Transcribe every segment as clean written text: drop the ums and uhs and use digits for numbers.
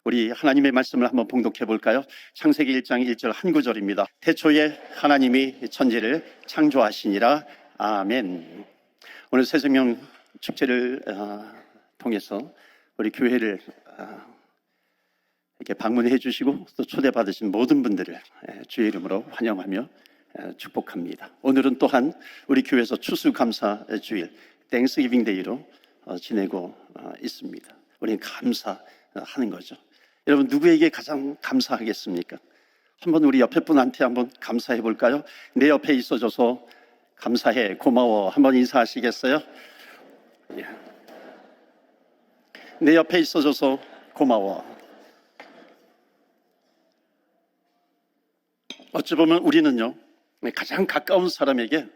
우리 하나님의 말씀을 한번 봉독해 볼까요? 창세기 1장 1절 한 구절입니다. 태초에 하나님이 천지를 창조하시니라. 아멘. 오늘 새생명 축제를 통해서 우리 교회를 이렇게 방문해 주시고 또 초대받으신 모든 분들을 주의 이름으로 환영하며 축복합니다. 오늘은 또한 우리 교회에서 추수감사주일 땡스기빙 데이로 지내고 있습니다. 우리는 감사하는 거죠. 여러분, 누구에게 가장 감사하겠습니까? 한번 우리 옆에 분한테 한번 감사해 볼까요? 내 옆에 있어줘서 감사해, 고마워. 한번 인사하시겠어요? 예. 내 옆에 있어줘서 고마워. 어찌 보면 우리는요, 가장 가까운 사람에게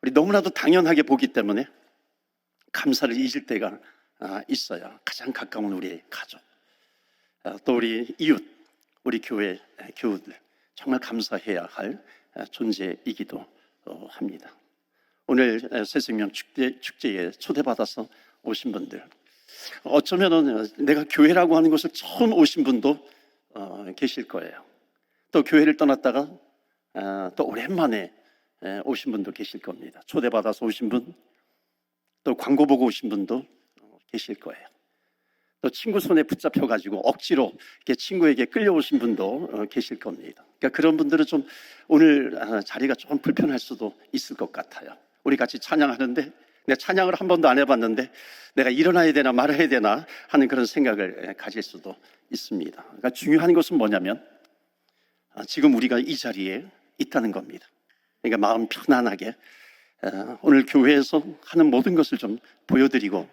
우리 너무나도 당연하게 보기 때문에 감사를 잊을 때가 있어요. 가장 가까운 우리의 가족, 또 우리 이웃, 우리 교회 교우들, 정말 감사해야 할 존재이기도 합니다. 오늘 새생명 축제에 초대받아서 오신 분들, 어쩌면 내가 교회라고 하는 곳을 처음 오신 분도 계실 거예요. 또 교회를 떠났다가 또 오랜만에 오신 분도 계실 겁니다. 초대받아서 오신 분, 또 광고 보고 오신 분도 계실 거예요. 또 친구 손에 붙잡혀가지고 억지로 이렇게 친구에게 끌려오신 분도 계실 겁니다. 그러니까 그런 분들은 좀 오늘 자리가 좀 불편할 수도 있을 것 같아요. 우리 같이 찬양하는데 내가 찬양을 한 번도 안 해봤는데 내가 일어나야 되나 말아야 되나 하는 그런 생각을 가질 수도 있습니다. 그러니까 중요한 것은 뭐냐면 지금 우리가 이 자리에 있다는 겁니다. 그러니까 마음 편안하게 오늘 교회에서 하는 모든 것을 좀 보여드리고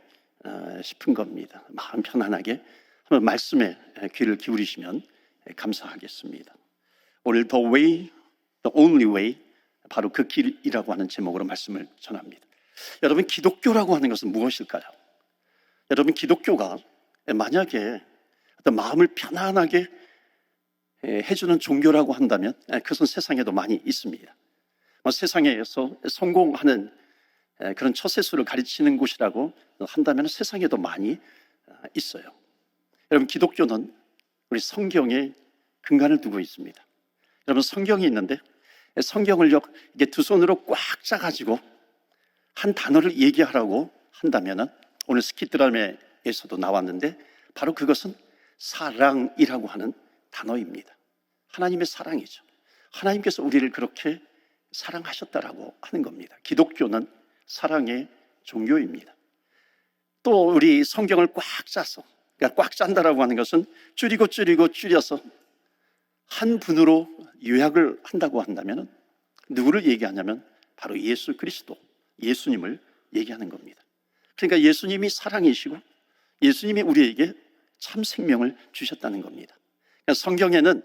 싶은 겁니다. 마음 편안하게 한번 말씀에 귀를 기울이시면 감사하겠습니다. 오늘 The Way, The Only Way, 바로 그 길이라고 하는 제목으로 말씀을 전합니다. 여러분, 기독교라고 하는 것은 무엇일까요? 여러분, 기독교가 만약에 어떤 마음을 편안하게 해주는 종교라고 한다면 그것은 세상에도 많이 있습니다. 세상에서 성공하는 그런 처세술을 가르치는 곳이라고 한다면 세상에도 많이 있어요. 여러분, 기독교는 우리 성경에 근간을 두고 있습니다. 여러분, 성경이 있는데 성경을 이게 두 손으로 꽉 짜가지고 한 단어를 얘기하라고 한다면 오늘 스키드라메에서도 나왔는데 바로 그것은 사랑이라고 하는 단어입니다. 하나님의 사랑이죠. 하나님께서 우리를 그렇게 사랑하셨다라고 하는 겁니다. 기독교는 사랑의 종교입니다. 또 우리 성경을 꽉 짜서, 그러니까 꽉 짠다라고 하는 것은 줄여서 한 분으로 요약을 한다고 한다면 누구를 얘기하냐면 바로 예수 그리스도, 예수님을 얘기하는 겁니다. 그러니까 예수님이 사랑이시고 예수님이 우리에게 참 생명을 주셨다는 겁니다. 그러니까 성경에는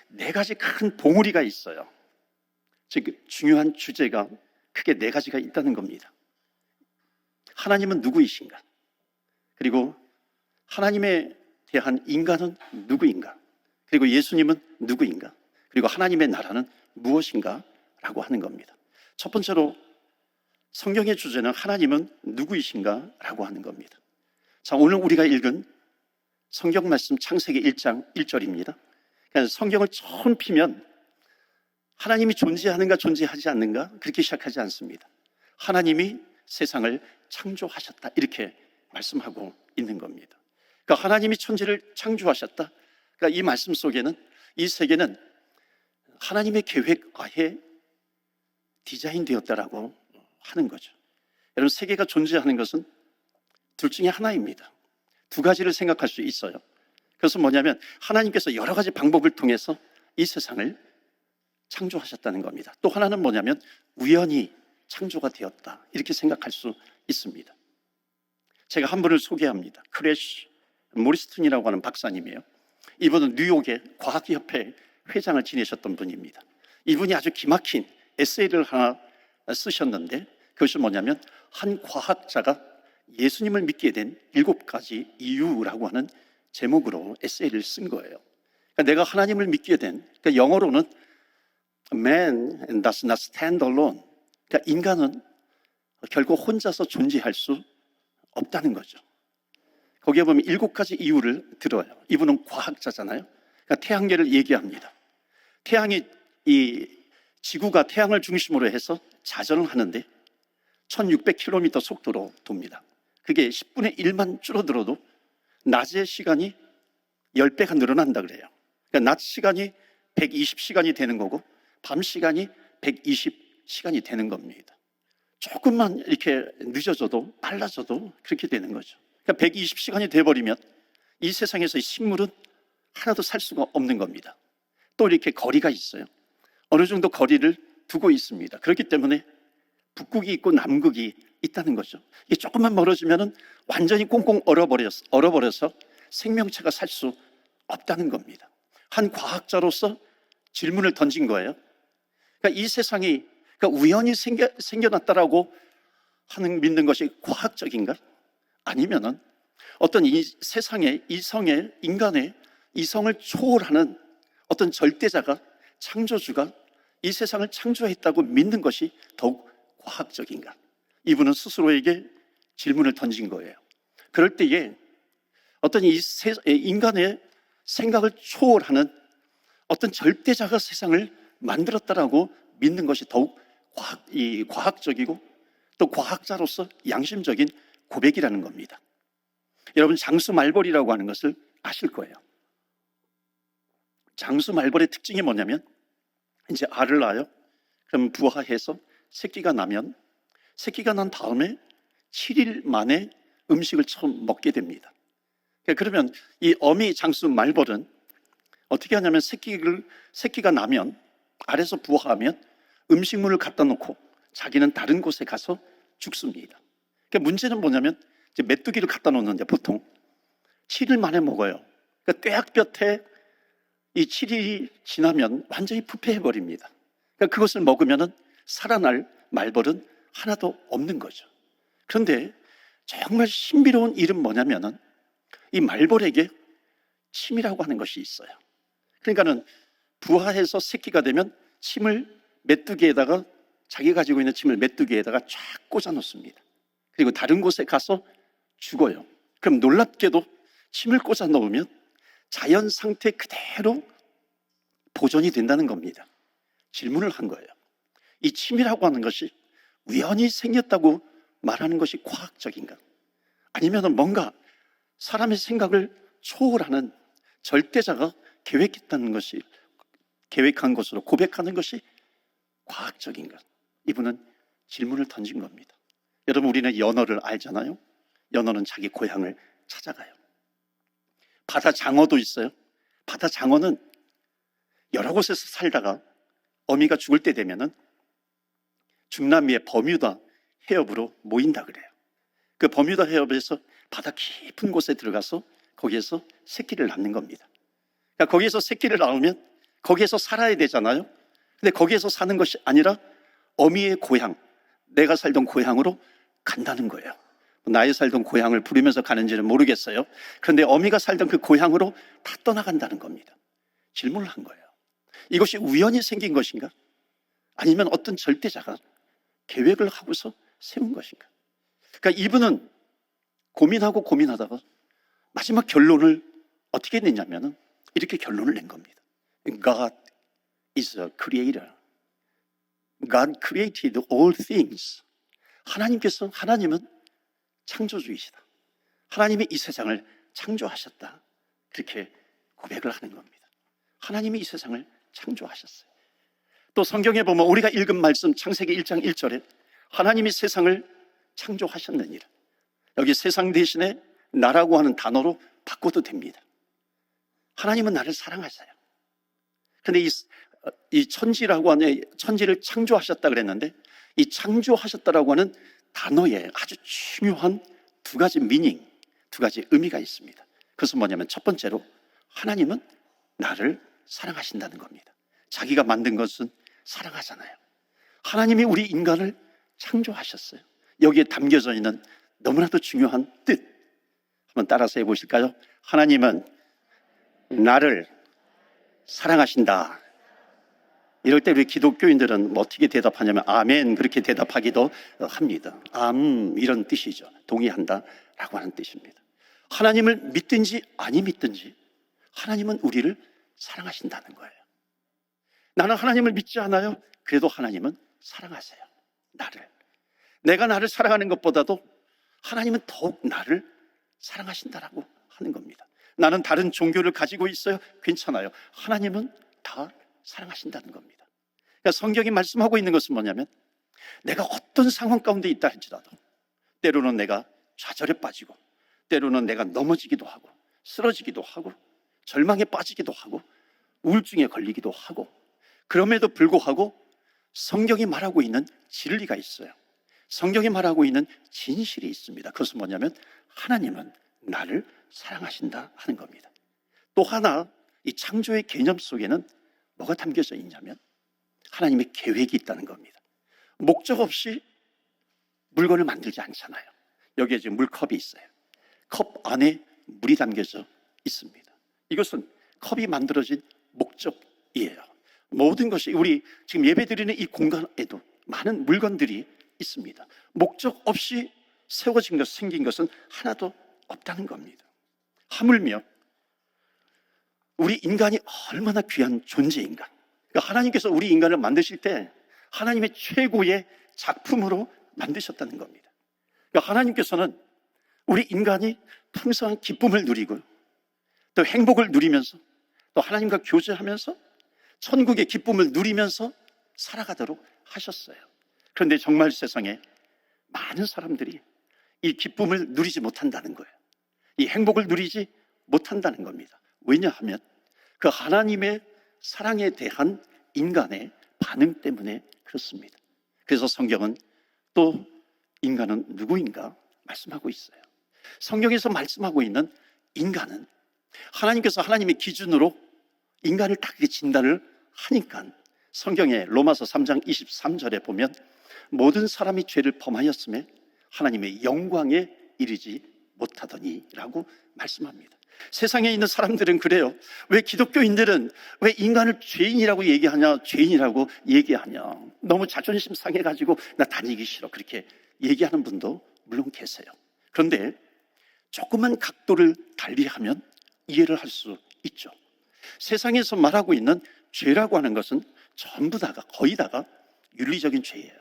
네 가지 큰 봉우리가 있어요. 즉 중요한 주제가 크게 네 가지가 있다는 겁니다. 하나님은 누구이신가? 그리고 하나님에 대한 인간은 누구인가? 그리고 예수님은 누구인가? 그리고 하나님의 나라는 무엇인가? 라고 하는 겁니다. 첫 번째로 성경의 주제는 하나님은 누구이신가? 라고 하는 겁니다. 자, 오늘 우리가 읽은 성경 말씀 창세기 1장 1절입니다. 그러니까 성경을 처음 피면 하나님이 존재하는가 존재하지 않는가 그렇게 시작하지 않습니다. 하나님이 세상을 창조하셨다 이렇게 말씀하고 있는 겁니다. 그러니까 하나님이 천지를 창조하셨다. 그러니까 이 말씀 속에는 이 세계는 하나님의 계획 하에 디자인되었다라고 하는 거죠. 여러분, 세계가 존재하는 것은 둘 중에 하나입니다. 두 가지를 생각할 수 있어요. 그것은 뭐냐면 하나님께서 여러 가지 방법을 통해서 이 세상을 창조하셨다는 겁니다. 또 하나는 뭐냐면 우연히 창조가 되었다 이렇게 생각할 수 있습니다. 제가 한 분을 소개합니다. 크래쉬 모리스턴이라고 하는 박사님이에요. 이분은 뉴욕의 과학협회 회장을 지내셨던 분입니다. 이분이 아주 기막힌 에세이를 하나 쓰셨는데 그것이 뭐냐면 한 과학자가 예수님을 믿게 된 7가지 이유라고 하는 제목으로 에세이를 쓴 거예요. 그러니까 내가 하나님을 믿게 된, 그러니까 영어로는 Man does not stand alone. 그러니까 인간은 결국 혼자서 존재할 수 없다는 거죠. 거기에 보면 7가지 이유를 들어요. 이분은 과학자잖아요. 그러니까 태양계를 얘기합니다. 태양이 이 지구가 태양을 중심으로 해서 자전을 하는데 1600km 속도로 돕니다. 그게 10분의 1만 줄어들어도 낮의 시간이 10배가 늘어난다 그래요. 그러니까 낮 시간이 120시간이 되는 거고 밤 시간이 120시간이 되는 겁니다. 조금만 이렇게 늦어져도 빨라져도 그렇게 되는 거죠. 그러니까 120시간이 돼버리면 이 세상에서 식물은 하나도 살 수가 없는 겁니다. 또 이렇게 거리가 있어요. 어느 정도 거리를 두고 있습니다. 그렇기 때문에 북극이 있고 남극이 있다는 거죠. 이게 조금만 멀어지면 완전히 꽁꽁 얼어버려서 생명체가 살 수 없다는 겁니다. 한 과학자로서 질문을 던진 거예요. 그러니까 이 세상이 우연히 생겨났다라고 믿는 것이 과학적인가? 아니면은 어떤 이 세상의 이성의 인간의 이성을 초월하는 어떤 절대자가 창조주가 이 세상을 창조했다고 믿는 것이 더욱 과학적인가? 이분은 스스로에게 질문을 던진 거예요. 그럴 때에 어떤 인간의 생각을 초월하는 어떤 절대자가 세상을 만들었다라고 믿는 것이 더욱 과학적이고 또 과학자로서 양심적인 고백이라는 겁니다. 여러분, 장수 말벌이라고 하는 것을 아실 거예요. 장수 말벌의 특징이 뭐냐면 이제 알을 낳아요. 그럼 부화해서 새끼가 나면 새끼가 난 다음에 7일 만에 음식을 처음 먹게 됩니다. 그러면 이 어미 장수 말벌은 어떻게 하냐면 새끼가 나면 알에서 부화하면 음식물을 갖다 놓고 자기는 다른 곳에 가서 죽습니다. 문제는 뭐냐면 이제 메뚜기를 갖다 놓는데 보통 7일 만에 먹어요. 뙤약볕에 이 7일이 지나면 완전히 부패해버립니다. 그것을 먹으면 살아날 말벌은 하나도 없는 거죠. 그런데 정말 신비로운 일은 뭐냐면은 이 말벌에게 침이라고 하는 것이 있어요. 그러니까는 부화해서 새끼가 되면 침을 메뚜기에다가 자기가 가지고 있는 침을 메뚜기에다가 쫙 꽂아 놓습니다. 그리고 다른 곳에 가서 죽어요. 그럼 놀랍게도 침을 꽂아 놓으면 자연 상태 그대로 보존이 된다는 겁니다. 질문을 한 거예요. 이 침이라고 하는 것이 우연히 생겼다고 말하는 것이 과학적인가? 아니면 뭔가 사람의 생각을 초월하는 절대자가 계획한 것으로 고백하는 것이 과학적인가? 이분은 질문을 던진 겁니다. 여러분, 우리는 연어를 알잖아요. 연어는 자기 고향을 찾아가요. 바다 장어도 있어요. 바다 장어는 여러 곳에서 살다가 어미가 죽을 때 되면은 중남미의 버뮤다 해협으로 모인다 그래요. 그 버뮤다 해협에서 바다 깊은 곳에 들어가서 거기에서 새끼를 낳는 겁니다. 그러니까 거기에서 새끼를 낳으면 거기에서 살아야 되잖아요. 근데 거기에서 사는 것이 아니라 어미의 고향, 내가 살던 고향으로 간다는 거예요. 나의 살던 고향을 부르면서 가는지는 모르겠어요. 그런데 어미가 살던 그 고향으로 다 떠나간다는 겁니다. 질문을 한 거예요. 이것이 우연히 생긴 것인가? 아니면 어떤 절대자가 계획을 하고서 세운 것인가? 그러니까 이분은 고민하다가 마지막 결론을 어떻게 냈냐면 이렇게 결론을 낸 겁니다. God is a creator. God created all things. 하나님은 창조주이시다. 하나님이 이 세상을 창조하셨다. 그렇게 고백을 하는 겁니다. 하나님이 이 세상을 창조하셨어요. 또 성경에 보면 우리가 읽은 말씀 창세기 1장 1절에 하나님이 세상을 창조하셨느니라. 여기 세상 대신에 나라고 하는 단어로 바꿔도 됩니다. 하나님은 나를 사랑하세요. 그런데 이 천지라고 하는 천지를 창조하셨다 그랬는데 이 창조하셨다라고 하는 단어에 아주 중요한 두 가지 미닝, 두 가지 의미가 있습니다. 그것은 뭐냐면 첫 번째로 하나님은 나를 사랑하신다는 겁니다. 자기가 만든 것은 사랑하잖아요. 하나님이 우리 인간을 창조하셨어요. 여기에 담겨져 있는 너무나도 중요한 뜻 한번 따라서 해보실까요? 하나님은 나를 사랑하신다. 이럴 때 우리 기독교인들은 어떻게 대답하냐면 아멘 그렇게 대답하기도 합니다. 이런 뜻이죠. 동의한다 라고 하는 뜻입니다. 하나님을 믿든지 아니 믿든지 하나님은 우리를 사랑하신다는 거예요. 나는 하나님을 믿지 않아요. 그래도 하나님은 사랑하세요. 나를. 내가 나를 사랑하는 것보다도 하나님은 더욱 나를 사랑하신다라고 하는 겁니다. 나는 다른 종교를 가지고 있어요. 괜찮아요. 하나님은 다 사랑하신다는 겁니다. 그러니까 성경이 말씀하고 있는 것은 뭐냐면, 내가 어떤 상황 가운데 있다 할지라도 때로는 내가 좌절에 빠지고, 때로는 내가 넘어지기도 하고, 쓰러지기도 하고, 절망에 빠지기도 하고, 우울증에 걸리기도 하고, 그럼에도 불구하고 성경이 말하고 있는 진리가 있어요. 성경이 말하고 있는 진실이 있습니다. 그것은 뭐냐면, 하나님은 나를 사랑하신다 하는 겁니다. 또 하나, 이 창조의 개념 속에는 뭐가 담겨져 있냐면, 하나님의 계획이 있다는 겁니다. 목적 없이 물건을 만들지 않잖아요. 여기에 지금 물컵이 있어요. 컵 안에 물이 담겨져 있습니다. 이것은 컵이 만들어진 목적이에요. 모든 것이, 우리 지금 예배드리는 이 공간에도 많은 물건들이 있습니다. 목적 없이 세워진 것, 생긴 것은 하나도 없다는 겁니다. 하물며 우리 인간이 얼마나 귀한 존재인가. 그러니까 하나님께서 우리 인간을 만드실 때 하나님의 최고의 작품으로 만드셨다는 겁니다. 그러니까 하나님께서는 우리 인간이 풍성한 기쁨을 누리고, 또 행복을 누리면서, 또 하나님과 교제하면서 천국의 기쁨을 누리면서 살아가도록 하셨어요. 그런데 정말 세상에 많은 사람들이 이 기쁨을 누리지 못한다는 거예요. 이 행복을 누리지 못한다는 겁니다. 왜냐하면 그 하나님의 사랑에 대한 인간의 반응 때문에 그렇습니다. 그래서 성경은 또 인간은 누구인가 말씀하고 있어요. 성경에서 말씀하고 있는 인간은, 하나님께서 하나님의 기준으로 인간을 딱 이렇게 진단을 하니까, 성경의 로마서 3장 23절에 보면, 모든 사람이 죄를 범하였음에 하나님의 영광에 이르지 못하더니 라고 말씀합니다. 세상에 있는 사람들은 그래요. 왜 기독교인들은 왜 인간을 죄인이라고 얘기하냐, 죄인이라고 얘기하냐, 너무 자존심 상해가지고 나 다니기 싫어, 그렇게 얘기하는 분도 물론 계세요. 그런데 조금만 각도를 달리하면 이해를 할 수 있죠. 세상에서 말하고 있는 죄라고 하는 것은 전부 다가, 거의 다가 윤리적인 죄예요.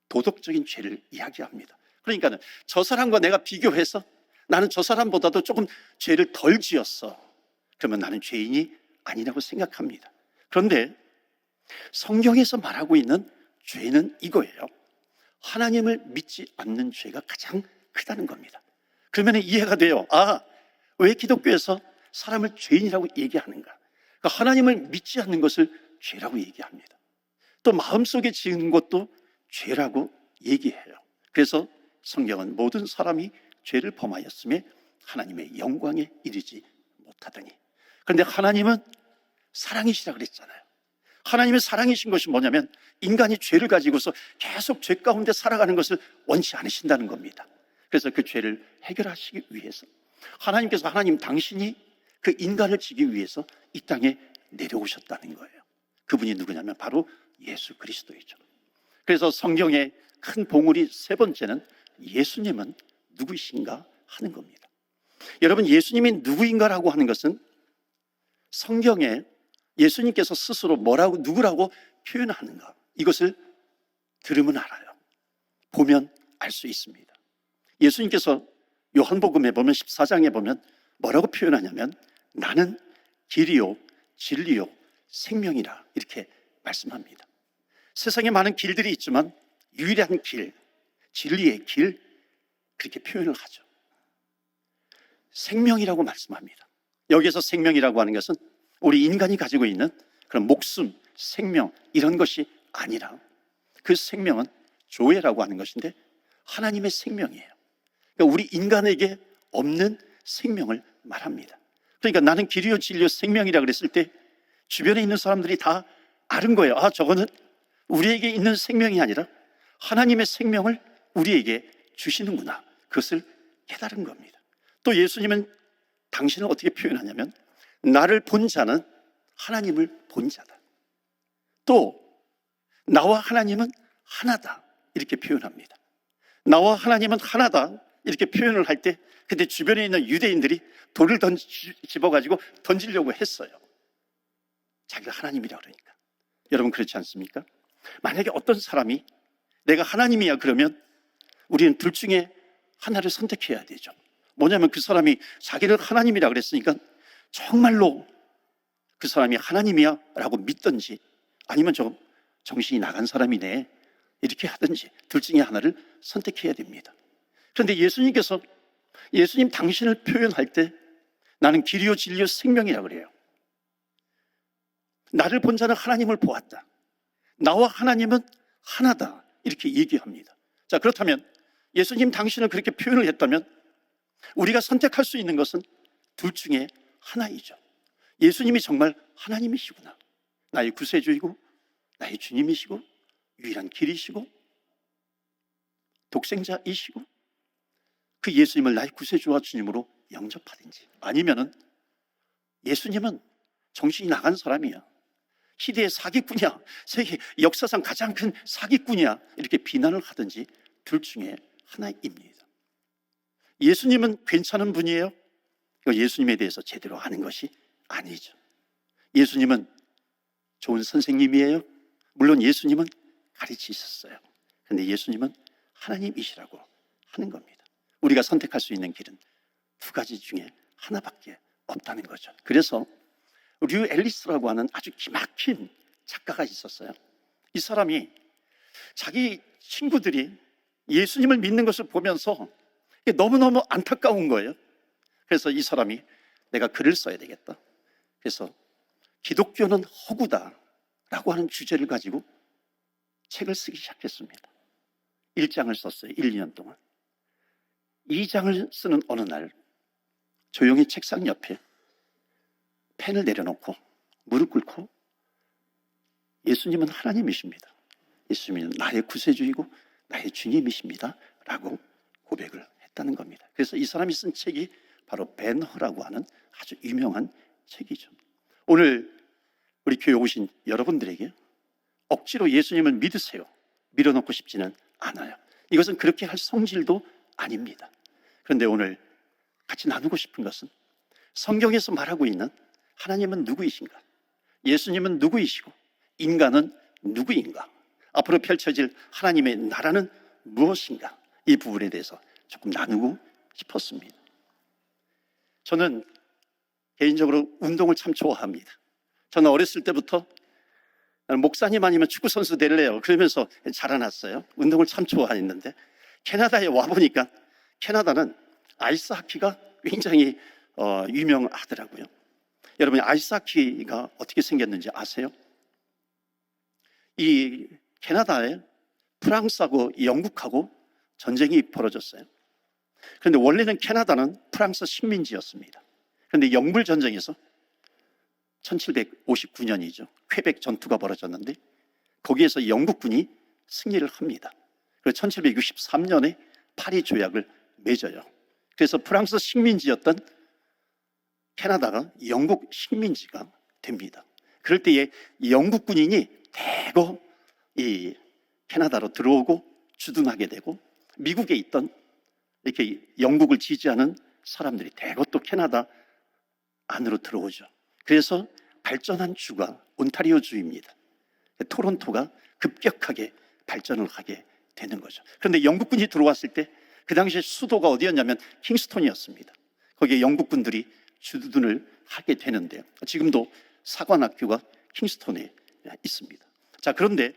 도덕적인 죄를 이야기합니다. 그러니까 저 사람과 내가 비교해서 나는 저 사람보다도 조금 죄를 덜 지었어, 그러면 나는 죄인이 아니라고 생각합니다. 그런데 성경에서 말하고 있는 죄는 이거예요. 하나님을 믿지 않는 죄가 가장 크다는 겁니다. 그러면 이해가 돼요. 아, 왜 기독교에서 사람을 죄인이라고 얘기하는가? 그러니까 하나님을 믿지 않는 것을 죄라고 얘기합니다. 또 마음속에 지은 것도 죄라고 얘기해요. 그래서 성경은 모든 사람이 죄를 범하였음에 하나님의 영광에 이르지 못하더니. 그런데 하나님은 사랑이시라 그랬잖아요. 하나님의 사랑이신 것이 뭐냐면, 인간이 죄를 가지고서 계속 죄 가운데 살아가는 것을 원치 않으신다는 겁니다. 그래서 그 죄를 해결하시기 위해서 하나님께서, 하나님 당신이 그 인간을 지기 위해서 이 땅에 내려오셨다는 거예요. 그분이 누구냐면 바로 예수 그리스도이죠. 그래서 성경의 큰 봉우리 세 번째는 예수님은 누구이신가 하는 겁니다. 여러분, 예수님이 누구인가라고 하는 것은 성경에 예수님께서 스스로 뭐라고, 누구라고 표현하는가, 이것을 들으면 알아요. 보면 알 수 있습니다. 예수님께서 요한복음에 보면 14장에 보면 뭐라고 표현하냐면, 나는 길이요 진리요 생명이라 이렇게 말씀합니다. 세상에 많은 길들이 있지만 유일한 길, 진리의 길, 그렇게 표현을 하죠. 생명이라고 말씀합니다. 여기에서 생명이라고 하는 것은 우리 인간이 가지고 있는 그런 목숨, 생명, 이런 것이 아니라 그 생명은 조회라고 하는 것인데 하나님의 생명이에요. 그러니까 우리 인간에게 없는 생명을 말합니다. 그러니까 나는 길이요 진리요 생명이라 그랬을 때 주변에 있는 사람들이 다 아는 거예요. 아, 저거는 우리에게 있는 생명이 아니라 하나님의 생명을 우리에게 주시는구나. 그것을 깨달은 겁니다. 또 예수님은 당신을 어떻게 표현하냐면, 나를 본 자는 하나님을 본 자다. 또 나와 하나님은 하나다, 이렇게 표현합니다. 나와 하나님은 하나다, 이렇게 표현을 할 때 근데 주변에 있는 유대인들이 돌을 집어가지고 던지려고 했어요. 자기가 하나님이라 그러니까. 여러분 그렇지 않습니까? 만약에 어떤 사람이 내가 하나님이야 그러면 우리는 둘 중에 하나를 선택해야 되죠. 뭐냐면 그 사람이 자기를 하나님이라 그랬으니까 정말로 그 사람이 하나님이야 라고 믿든지, 아니면 좀 정신이 나간 사람이네 이렇게 하든지, 둘 중에 하나를 선택해야 됩니다. 그런데 예수님께서 예수님 당신을 표현할 때 나는 길이요 진리요 생명이라 그래요. 나를 본 자는 하나님을 보았다. 나와 하나님은 하나다. 이렇게 얘기합니다. 자, 그렇다면 예수님 당신을 그렇게 표현을 했다면 우리가 선택할 수 있는 것은 둘 중에 하나이죠. 예수님이 정말 하나님이시구나. 나의 구세주이고 나의 주님이시고 유일한 길이시고 독생자이시고, 그 예수님을 나의 구세주와 주님으로 영접하든지, 아니면은 예수님은 정신이 나간 사람이야, 시대의 사기꾼이야, 세계 역사상 가장 큰 사기꾼이야, 이렇게 비난을 하든지 둘 중에 하나입니다. 예수님은 괜찮은 분이에요? 예수님에 대해서 제대로 아는 것이 아니죠. 예수님은 좋은 선생님이에요? 물론 예수님은 가르치셨어요. 그런데 예수님은 하나님이시라고 하는 겁니다. 우리가 선택할 수 있는 길은 두 가지 중에 하나밖에 없다는 거죠. 그래서 류 앨리스라고 하는 아주 기막힌 작가가 있었어요. 이 사람이 자기 친구들이 예수님을 믿는 것을 보면서 너무너무 안타까운 거예요. 그래서 이 사람이 내가 글을 써야 되겠다. 그래서 기독교는 허구다 라고 하는 주제를 가지고 책을 쓰기 시작했습니다. 1장을 썼어요. 1, 2년 동안. 2장을 쓰는 어느 날 조용히 책상 옆에 펜을 내려놓고 무릎 꿇고 예수님은 하나님이십니다, 예수님은 나의 구세주이고 나의 주님이십니다 라고 고백을 했다는 겁니다. 그래서 이 사람이 쓴 책이 바로 벤허라고 하는 아주 유명한 책이죠. 오늘 우리 교회 오신 여러분들에게 억지로 예수님을 믿으세요, 밀어넣고 싶지는 않아요. 이것은 그렇게 할 성질도 아닙니다. 그런데 오늘 같이 나누고 싶은 것은 성경에서 말하고 있는 하나님은 누구이신가? 예수님은 누구이시고 인간은 누구인가? 앞으로 펼쳐질 하나님의 나라는 무엇인가? 이 부분에 대해서 조금 나누고 싶었습니다. 저는 개인적으로 운동을 참 좋아합니다. 저는 어렸을 때부터 목사님 아니면 축구선수 될래요 그러면서 자라났어요. 운동을 참 좋아했는데 캐나다에 와보니까 캐나다는 아이스하키가 굉장히 유명하더라고요. 여러분, 아이스하키가 어떻게 생겼는지 아세요? 이 캐나다에 프랑스하고 영국하고 전쟁이 벌어졌어요. 그런데 원래는 캐나다는 프랑스 식민지였습니다. 그런데 영불전쟁에서 1759년이죠. 퀘벡 전투가 벌어졌는데 거기에서 영국군이 승리를 합니다. 그래서 1763년에 파리 조약을 맺어요. 그래서 프랑스 식민지였던 캐나다가 영국 식민지가 됩니다. 그럴 때에 영국 군인이 대거 이 캐나다로 들어오고 주둔하게 되고, 미국에 있던 이렇게 영국을 지지하는 사람들이 대거 또 캐나다 안으로 들어오죠. 그래서 발전한 주가 온타리오주입니다. 토론토가 급격하게 발전을 하게 되는 거죠. 그런데 영국군이 들어왔을 때 그 당시에 수도가 어디였냐면 킹스톤이었습니다. 거기에 영국군들이 주둔을 하게 되는데요. 지금도 사관학교가 킹스톤에 있습니다. 자, 그런데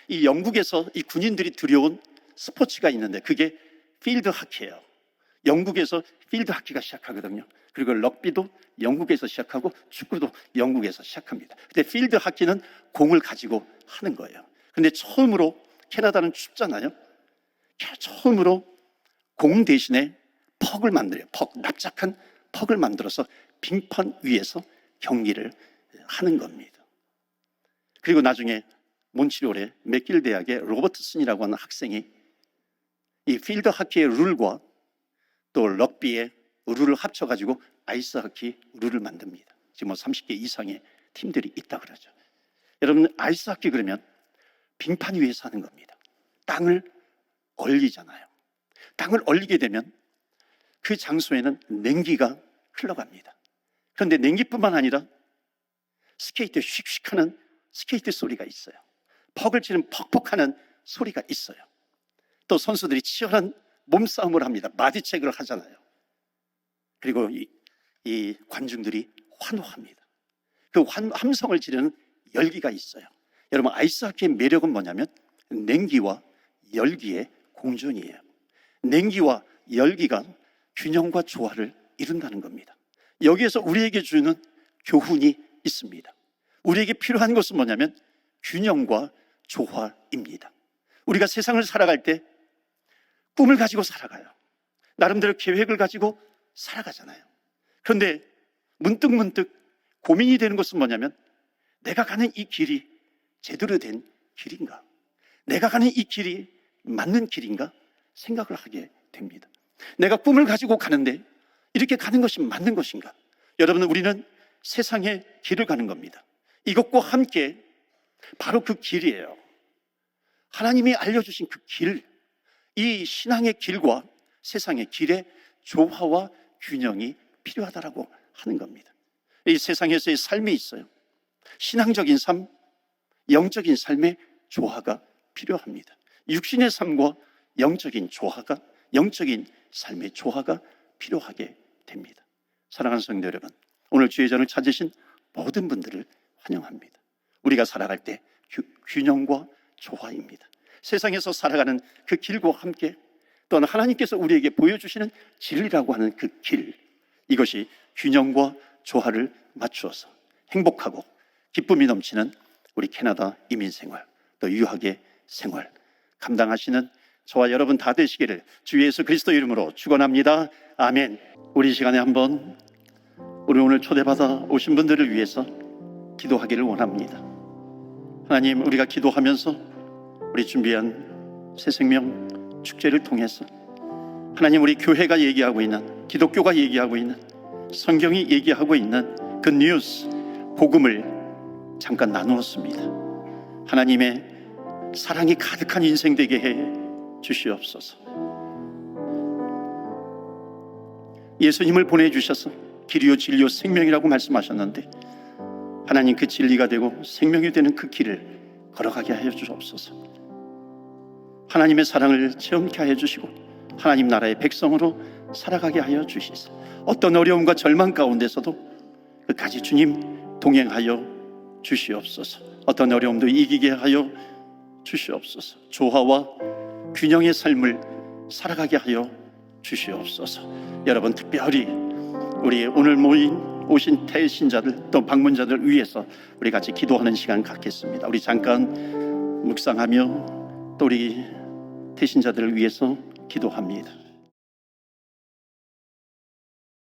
이 영국에서 이 군인들이 들여온 스포츠가 있는데 그게 필드 하키예요. 영국에서 필드 하키가 시작하거든요. 그리고 럭비도 영국에서 시작하고 축구도 영국에서 시작합니다. 근데 필드 하키는 공을 가지고 하는 거예요. 근데 처음으로, 캐나다는 춥잖아요. 처음으로 공 대신에 퍽을 만들어요. 퍽, 납작한 퍽을 만들어서 빙판 위에서 경기를 하는 겁니다. 그리고 나중에 몬트리올의 맥길 대학의 로버트슨이라고 하는 학생이 이 필드 하키의 룰과 또 럭비의 룰을 합쳐가지고 아이스 하키 룰을 만듭니다. 지금 뭐 30개 이상의 팀들이 있다 그러죠. 여러분, 아이스 하키 그러면 빙판 위에서 하는 겁니다. 땅을 얼리잖아요. 땅을 얼리게 되면 그 장소에는 냉기가 흘러갑니다. 그런데 냉기뿐만 아니라 스케이트 휙휙하는 스케이트 소리가 있어요. 퍽을 치는 퍽퍽하는 소리가 있어요. 또 선수들이 치열한 몸싸움을 합니다. 마디체크를 하잖아요. 그리고 이 관중들이 환호합니다. 그 함성을 지르는 열기가 있어요. 여러분, 아이스하키의 매력은 뭐냐면 냉기와 열기의 공존이에요. 냉기와 열기가 균형과 조화를 이룬다는 겁니다. 여기에서 우리에게 주는 교훈이 있습니다. 우리에게 필요한 것은 뭐냐면 균형과 조화입니다. 우리가 세상을 살아갈 때 꿈을 가지고 살아가요. 나름대로 계획을 가지고 살아가잖아요. 그런데 문득 고민이 되는 것은 뭐냐면 내가 가는 이 길이 제대로 된 길인가? 내가 가는 이 길이 맞는 길인가? 생각을 하게 됩니다. 내가 꿈을 가지고 가는데 이렇게 가는 것이 맞는 것인가? 여러분, 우리는 세상의 길을 가는 겁니다. 이것과 함께 바로 그 길이에요. 하나님이 알려주신 그 길, 이 신앙의 길과 세상의 길의 조화와 균형이 필요하다라고 하는 겁니다. 이 세상에서의 삶이 있어요. 신앙적인 삶, 영적인 삶의 조화가 필요합니다. 육신의 삶과 영적인 삶의 조화가 필요하게 됩니다. 사랑하는 성도 여러분, 오늘 주의 전을 찾으신 모든 분들을 환영합니다. 우리가 살아갈 때 균형과 조화입니다. 세상에서 살아가는 그 길과 함께 또한 하나님께서 우리에게 보여주시는 진리라고 하는 그 길, 이것이 균형과 조화를 맞추어서 행복하고 기쁨이 넘치는 우리 캐나다 이민생활, 또 유학의 생활 감당하시는 저와 여러분 다 되시기를 주 예수 그리스도 이름으로 축원합니다. 아멘. 우리 시간에 한번 우리 오늘 초대받아 오신 분들을 위해서 기도하기를 원합니다. 하나님, 우리가 기도하면서 우리 준비한 새생명 축제를 통해서 하나님, 우리 교회가 얘기하고 있는, 기독교가 얘기하고 있는, 성경이 얘기하고 있는 그 뉴스, 복음을 잠깐 나누었습니다. 하나님의 사랑이 가득한 인생 되게 해 주시옵소서. 예수님을 보내주셔서 길이요 진리요 생명이라고 말씀하셨는데 하나님, 그 진리가 되고 생명이 되는 그 길을 걸어가게 하여 주옵소서. 하나님의 사랑을 체험케 하여 주시고 하나님 나라의 백성으로 살아가게 하여 주시소. 어떤 어려움과 절망 가운데서도 끝까지 주님 동행하여 주시옵소서. 어떤 어려움도 이기게 하여 주시옵소서. 조화와 균형의 삶을 살아가게 하여 주시옵소서. 여러분, 특별히 우리 오늘 오신 태신자들 또 방문자들 위해서 우리 같이 기도하는 시간 갖겠습니다. 우리 잠깐 묵상하며 또 우리 태신자들을 위해서 기도합니다.